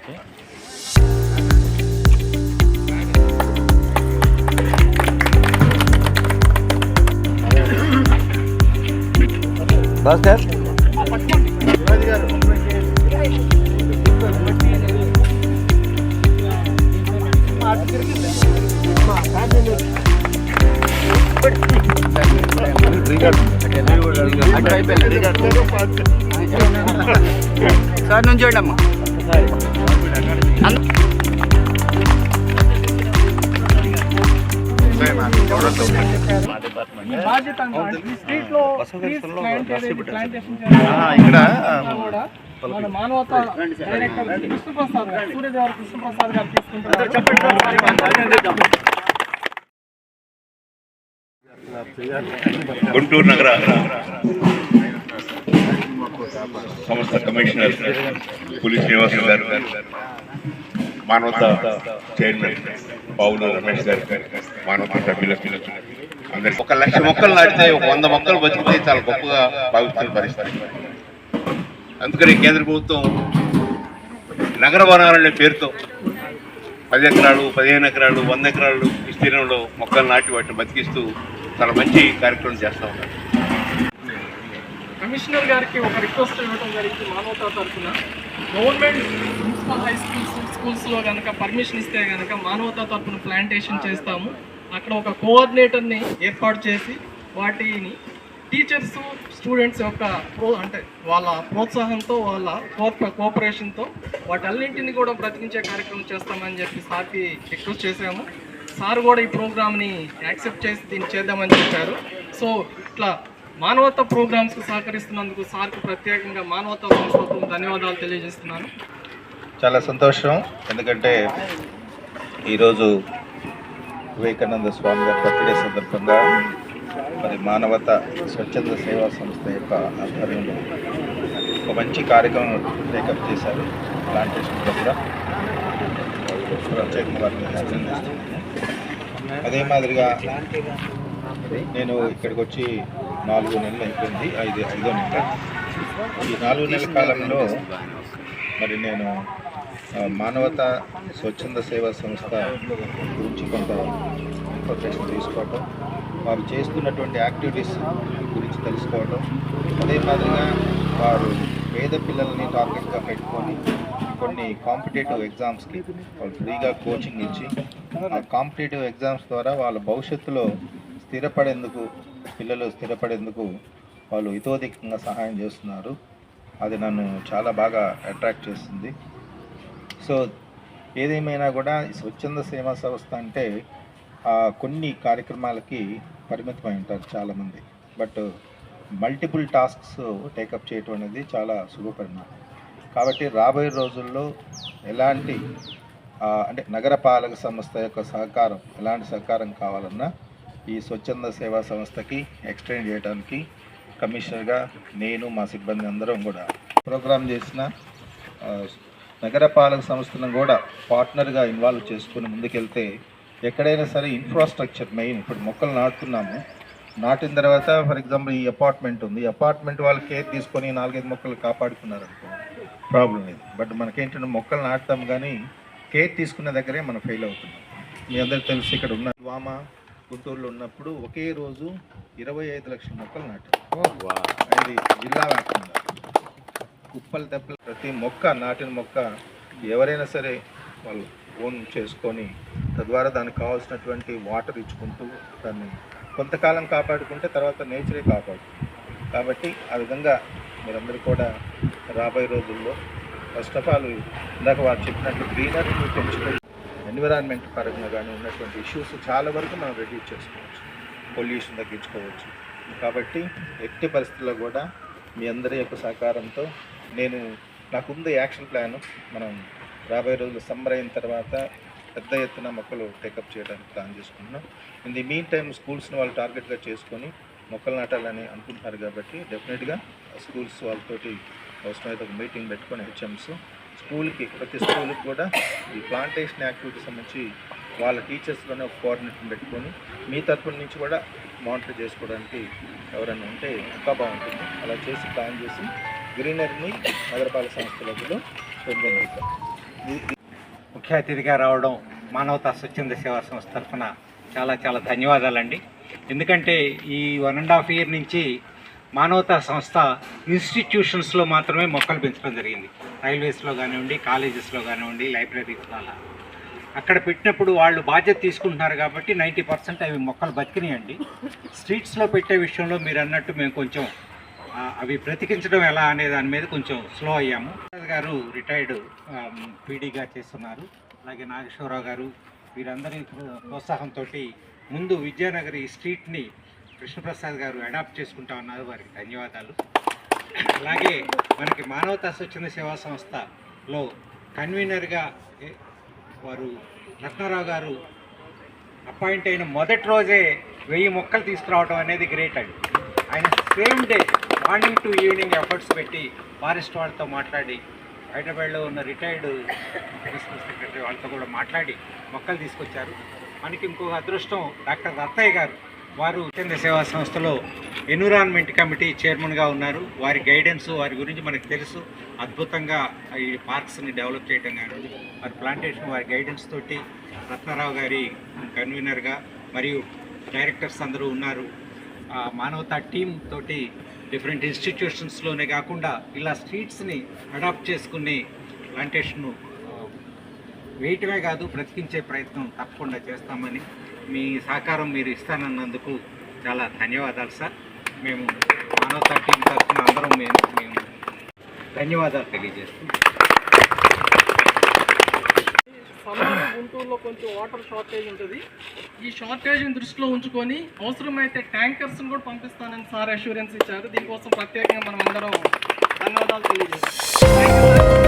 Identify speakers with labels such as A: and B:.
A: Okay. Bhaskar sir నుంచి చూడమ్మా.
B: ఇక్కడ మానవతా డైరెక్టర్ కృష్ణప్రసాద్ గారు, సూర్యదేవర కృష్ణప్రసాద్ గారు తీసుకుంటున్నారు.
C: గుంటూరు నగర సంస్థ కమిషనర్ పులి శ్రీనివాస గారు, మానవత చైర్మన్ పావులు రమేష్ గారు, మానవత సభ్యులకు అందరికి 1,00,000 మొక్కలు నాటితే 100 మొక్కలు బతికితే చాలా గొప్పగా భావిస్తున్న పరిస్థితి. అందుకని కేంద్ర ప్రభుత్వం నగర వనాలనే పేరుతో 10 ఎకరాలు, 15 ఎకరాలు, 100 ఎకరాలు విస్తీర్ణంలో మొక్కలు నాటి వాటిని బతికిస్తూ చాలా మంచి కార్యక్రమం చేస్తూ ఉన్నారు.
B: కమిషనర్ గారికి ఒక రిక్వెస్ట్ ఇవ్వడం జరిగింది మానవతా తరఫున. గవర్నమెంట్ మున్సిపల్ హై స్కూల్స్లో కనుక పర్మిషన్ ఇస్తే కనుక మానవతా తరఫున ప్లాంటేషన్ చేస్తాము. అక్కడ ఒక కోఆర్డినేటర్ని ఏర్పాటు చేసి వాటిని టీచర్స్, స్టూడెంట్స్ యొక్క అంటే వాళ్ళ ప్రోత్సాహంతో, వాళ్ళ కోఆపరేషన్తో వాటన్నింటినీ కూడా బ్రతికించే కార్యక్రమం చేస్తామని చెప్పి సార్కి రిక్వెస్ట్ చేశాము. సార్ కూడా ఈ ప్రోగ్రామ్ని యాక్సెప్ట్ చేసి దీన్ని చేద్దామని చెప్పారు. సో ఇట్లా మానవతా ప్రోగ్రామ్స్కి సహకరిస్తున్నందుకు సార్కి ప్రత్యేకంగా మానవతా సంస్థకు ధన్యవాదాలు తెలియజేస్తున్నాను.
D: చాలా సంతోషం. ఎందుకంటే ఈరోజు వివేకానంద స్వామి గారి బర్త్డే సందర్భంగా మరి మానవత స్వచ్ఛంద సేవా సంస్థ యొక్క ఆధ్వర్యంలో ఒక మంచి కార్యక్రమం టేకప్ చేశారు. ప్లాంటేషన్ దగ్గర ప్రత్యేకంగా వారిని అభినందిస్తున్నాను. అదే మాదిరిగా నేను ఇక్కడికి వచ్చి 4 నెలలు అయిపోయింది, 5వ నెల. ఈ 4 నెలల కాలంలో మరి నేను మానవత స్వచ్ఛంద సేవా సంస్థ గురించి కొంత ఇన్ఫర్మేషన్ తీసుకోవటం, వారు చేస్తున్నటువంటి యాక్టివిటీస్ గురించి తెలుసుకోవటం, అదే మాదిరిగా వారు పేద పిల్లల్ని టార్గెట్గా పెట్టుకొని కొన్ని కాంపిటేటివ్ ఎగ్జామ్స్కి వాళ్ళు ఫ్రీగా కోచింగ్ ఇచ్చి ఆ కాంపిటేటివ్ ఎగ్జామ్స్ ద్వారా వాళ్ళ భవిష్యత్తులో పిల్లలు స్థిరపడేందుకు వాళ్ళు ఇతోధికంగా సహాయం చేస్తున్నారు. అది నన్ను చాలా బాగా అట్రాక్ట్ చేస్తుంది. సో ఏదేమైనా కూడా స్వచ్ఛంద సేవా సంస్థ అంటే కొన్ని కార్యక్రమాలకి పరిమితమై ఉంటారు చాలామంది. బట్ మల్టిపుల్ టాస్క్స్ టేకప్ చేయటం అనేది చాలా శుభపరిణామం. కాబట్టి రాబోయే రోజుల్లో ఎలాంటి అంటే నగరపాలక సంస్థ యొక్క సహకారం, ఎలాంటి సహకారం కావాలన్నా ఈ స్వచ్ఛంద సేవా సంస్థకి ఎక్స్టెండ్ చేయడానికి కమిషనర్గా నేను, మా సిబ్బంది అందరం కూడా ప్రోగ్రామ్ చేసిన నగరపాలక సంస్థలను కూడా పార్ట్నర్గా ఇన్వాల్వ్ చేసుకుని ముందుకెళ్తే ఎక్కడైనా సరే ఇన్ఫ్రాస్ట్రక్చర్ మెయిన్. ఇప్పుడు మొక్కలు నాటుతున్నాము, నాటిన తర్వాత ఫర్ ఎగ్జాంపుల్ ఈ అపార్ట్మెంట్ ఉంది, అపార్ట్మెంట్ వాళ్ళు కేర్ తీసుకొని 4-5 మొక్కలు కాపాడుకున్నారు అనుకో ప్రాబ్లం లేదు. బట్ మనకేంటంటే మొక్కలు నాటుతాం కానీ కేర్ తీసుకునే దగ్గరే మనం ఫెయిల్ అవుతున్నాం. మీ అందరికి తెలిసి ఇక్కడ ఉన్న వామ గుంటూరులో ఉన్నప్పుడు ఒకే రోజు 25 లక్షల మొక్కలు నాటారు. అది జిల్లా వ్యాప్తంగా కుప్పలు తెప్పలు. ప్రతి మొక్క, నాటిన మొక్క ఎవరైనా సరే వాళ్ళు ఓన్ చేసుకొని తద్వారా దానికి కావాల్సినటువంటి వాటర్ ఇచ్చుకుంటూ దాన్ని కొంతకాలం కాపాడుకుంటే తర్వాత నేచరే కాపాడుతుంది. కాబట్టి ఆ విధంగా మీరందరూ కూడా రాబోయే రోజుల్లో ఫస్ట్ ఆఫ్ ఆల్ ఇందాక వారు చెప్పినట్లు గ్రీనరీని పెంచుకొని ఎన్విరాన్మెంట్ పరంగా కానీ ఉన్నటువంటి ఇష్యూస్ చాలా వరకు మనం రెడ్యూస్ చేసుకోవచ్చు, పొల్యూషన్ తగ్గించుకోవచ్చు. కాబట్టి ఎట్టి పరిస్థితుల్లో కూడా మీ అందరి యొక్క సహకారంతో నాకుంది యాక్షన్ ప్లాన్. మనం రాబోయే రోజులు సమ్మర్ అయిన తర్వాత పెద్ద ఎత్తున మొక్కలు టేకప్ చేయడానికి ప్లాన్ చేసుకుంటున్నాం. ఇన్ ది మీన్ టైం స్కూల్స్ని వాళ్ళు టార్గెట్గా చేసుకొని మొక్కలు నాటాలని అనుకుంటున్నారు. కాబట్టి డెఫినెట్గా స్కూల్స్ వాళ్ళతోటి అవసరమైతే ఒక మీటింగ్ పెట్టుకొని హెచ్ఎమ్స్ ప్రతి స్కూల్కి కూడా ఈ ప్లాంటేషన్ యాక్టివిటీస్ సంబంధించి వాళ్ళ టీచర్స్లోనే ఒక కోఆర్డినేటర్ పెట్టుకొని మీ తరఫున నుంచి కూడా మానిటర్ చేసుకోవడానికి ఎవరైనా ఉంటే ఇంకా బాగుంటుంది. అలా చేసి ప్లాన్ చేసి గ్రీనరీని నగరపాలక సంస్థలలో పెంచగలుగుతాం.
E: ముఖ్య అతిథిగా రావడం మానవతా స్వచ్ఛంద సేవా సంస్థ తరఫున చాలా చాలా ధన్యవాదాలండి. ఎందుకంటే ఈ 1.5 year నుంచి మానవతా సంస్థ ఇన్స్టిట్యూషన్స్లో మాత్రమే మొక్కలు పెంచడం జరిగింది. రైల్వేస్లో కానివ్వండి, కాలేజెస్లో కానివ్వండి, లైబ్రరీస్లో అలా అక్కడ పెట్టినప్పుడు వాళ్ళు బాధ్యత తీసుకుంటున్నారు కాబట్టి 90% అవి మొక్కలు బతికినాయండి. స్ట్రీట్స్లో పెట్టే విషయంలో మీరు అన్నట్టు మేము కొంచెం అవి బ్రతికించడం ఎలా అనే దాని మీద కొంచెం స్లో అయ్యాము. గారు రిటైర్డ్ పీడీగా చేస్తున్నారు. అలాగే నాగేశ్వరరావు గారు వీరందరి ప్రోత్సాహంతో ముందు విద్యానగర్ ఈ స్ట్రీట్ని కృష్ణప్రసాద్ గారు అడాప్ట్ చేసుకుంటా ఉన్నారు. వారికి ధన్యవాదాలు. అలాగే మనకి మానవతా స్వచ్ఛంద సేవా సంస్థలో కన్వీనర్గా వారు రత్నారావు గారు అపాయింట్ అయిన మొదటి రోజే 1000 మొక్కలు తీసుకురావడం అనేది గ్రేట్ అండి. ఆయన same day morning to evening efforts పెట్టి ఫారెస్ట్ వాళ్ళతో మాట్లాడి, హైదరాబాద్లో ఉన్న రిటైర్డ్ ప్రిన్సిపల్ సెక్రటరీ వాళ్ళతో కూడా మాట్లాడి మొక్కలు తీసుకొచ్చారు. మనకి ఇంకొక అదృష్టం డాక్టర్ రత్తయ్య గారు, వారు స్వచ్ఛంద సేవా సంస్థలో ఎన్విరాన్మెంట్ కమిటీ చైర్మన్గా ఉన్నారు. వారి గైడెన్స్, వారి గురించి మనకు తెలుసు. అద్భుతంగా ఈ పార్క్స్ని డెవలప్ చేయడం కానీ వారి ప్లాంటేషన్, వారి గైడెన్స్ తోటి రత్నారావు గారి కన్వీనర్గా మరియు డైరెక్టర్స్ అందరూ ఉన్నారు. మానవతా టీమ్ తోటి డిఫరెంట్ ఇన్స్టిట్యూషన్స్లోనే కాకుండా ఇలా స్ట్రీట్స్ని అడాప్ట్ చేసుకుని ప్లాంటేషన్ను వేయటమే కాదు బ్రతికించే ప్రయత్నం తప్పకుండా చేస్తామని మీ సహకారం మీరు ఇస్తానన్నందుకు చాలా ధన్యవాదాలు సార్. మేము మానవతా టీం తరఫున అందరం మేము ధన్యవాదాలు తెలియజేస్తున్నాం.
B: గుంటూరులో కొంచెం వాటర్ షార్టేజ్ ఉంటుంది. ఈ షార్టేజ్ని దృష్టిలో ఉంచుకొని అవసరమైతే ట్యాంకర్స్ని కూడా పంపిస్తానని సార్ అష్యూరెన్స్ ఇచ్చారు. దీనికోసం ప్రత్యేకంగా మనం అందరం ధన్యవాదాలు తెలియజేస్తాం.